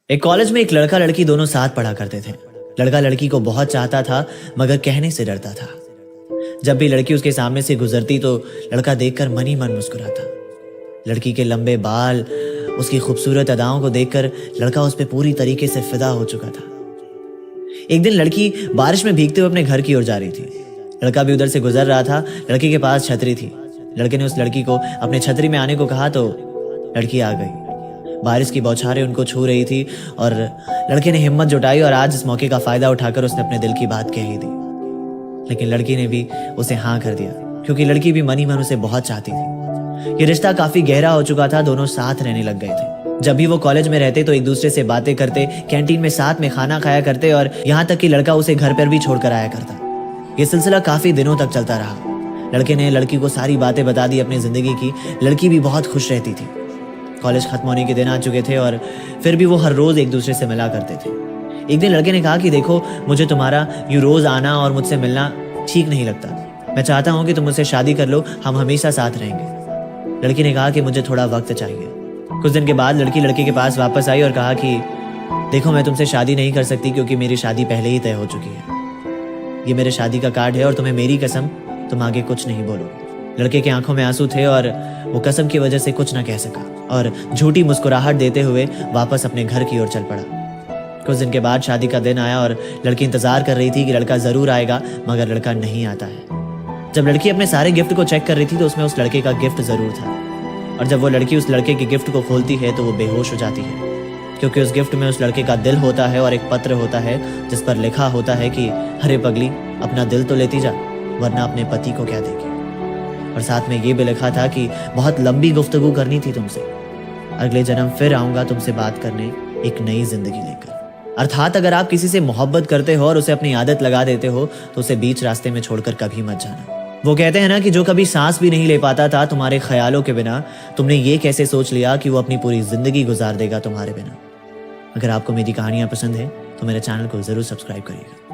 एक कॉलेज में एक लड़का लड़की दोनों साथ पढ़ा करते थे। लड़का लड़की को बहुत चाहता था मगर कहने से डरता था। जब भी लड़की उसके सामने से गुजरती तो लड़का देखकर मन ही मन मुस्कुराता। लड़की के लंबे बाल, उसकी खूबसूरत अदाओं को देखकर लड़का उस पर पूरी तरीके से फिदा हो चुका था। एक दिन लड़की बारिश में भीगते हुए अपने घर की ओर जा रही थी। लड़का भी उधर से गुजर रहा था। लड़के के पास छतरी थी। लड़के ने उस लड़की को अपने छतरी में आने को कहा तो लड़की आ गई। बारिश की बौछारें उनको छू रही थी और लड़के ने हिम्मत जुटाई और आज इस मौके का फायदा उठाकर उसने अपने दिल की बात कह ही दी। लेकिन लड़की ने भी उसे हाँ कर दिया क्योंकि लड़की भी मन ही मन उसे बहुत चाहती थी। ये रिश्ता काफी गहरा हो चुका था। दोनों साथ रहने लग गए थे। जब भी वो कॉलेज में रहते तो एक दूसरे से बातें करते, कैंटीन में साथ में खाना खाया करते और यहाँ तक कि लड़का उसे घर पर भी छोड़कर आया करता। ये सिलसिला काफी दिनों तक चलता रहा। लड़के ने लड़की को सारी बातें बता दी अपनी जिंदगी की। लड़की भी बहुत खुश रहती थी। कॉलेज खत्म होने के दिन आ चुके थे और फिर भी वो हर रोज एक दूसरे से मिला करते थे। एक दिन लड़के ने कहा कि देखो, मुझे तुम्हारा यूं रोज आना और मुझसे मिलना ठीक नहीं लगता। मैं चाहता हूँ कि तुम मुझसे शादी कर लो, हम हमेशा साथ रहेंगे। लड़की ने कहा कि मुझे थोड़ा वक्त चाहिए। कुछ दिन के बाद लड़की लड़के के पास वापस आई और कहा कि देखो, मैं तुमसे शादी नहीं कर सकती क्योंकि मेरी शादी पहले ही तय हो चुकी है। ये मेरे शादी का कार्ड है और तुम्हें मेरी कसम, तुम आगे कुछ नहीं बोलो। लड़के की आंखों में आंसू थे और वो कसम की वजह से कुछ ना कह सका और झूठी मुस्कुराहट देते हुए वापस अपने घर की ओर चल पड़ा। कुछ दिन के बाद शादी का दिन आया और लड़की इंतजार कर रही थी कि लड़का जरूर आएगा, मगर लड़का नहीं आता है। जब लड़की अपने सारे गिफ्ट को चेक कर रही थी तो उसमें उस लड़के का गिफ्ट जरूर था। और जब वो लड़की उस लड़के के गिफ्ट को खोलती है तो वो बेहोश हो जाती है क्योंकि उस गिफ्ट में उस लड़के का दिल होता है और एक पत्र होता है जिस पर लिखा होता है कि अरे पगली, अपना दिल तो लेती जा, वरना अपने पति को क्या देगी। और साथ में ये भी लिखा था कि बहुत लंबी गुफ्तगू करनी थी तुमसे, अगले जन्म फिर आऊंगा तुमसे बात करने एक नई जिंदगी लेकर। अर्थात अगर आप किसी से मोहब्बत करते हो और उसे अपनी आदत लगा देते हो तो उसे बीच रास्ते में छोड़कर कभी मत जाना। वो कहते हैं ना कि जो कभी सांस भी नहीं ले पाता था तुम्हारे ख्यालों के बिना, तुमने ये कैसे सोच लिया कि वो अपनी पूरी जिंदगी गुजार देगा तुम्हारे बिना। अगर आपको मेरी कहानियां पसंद है तो मेरे चैनल को जरूर सब्सक्राइब करिएगा।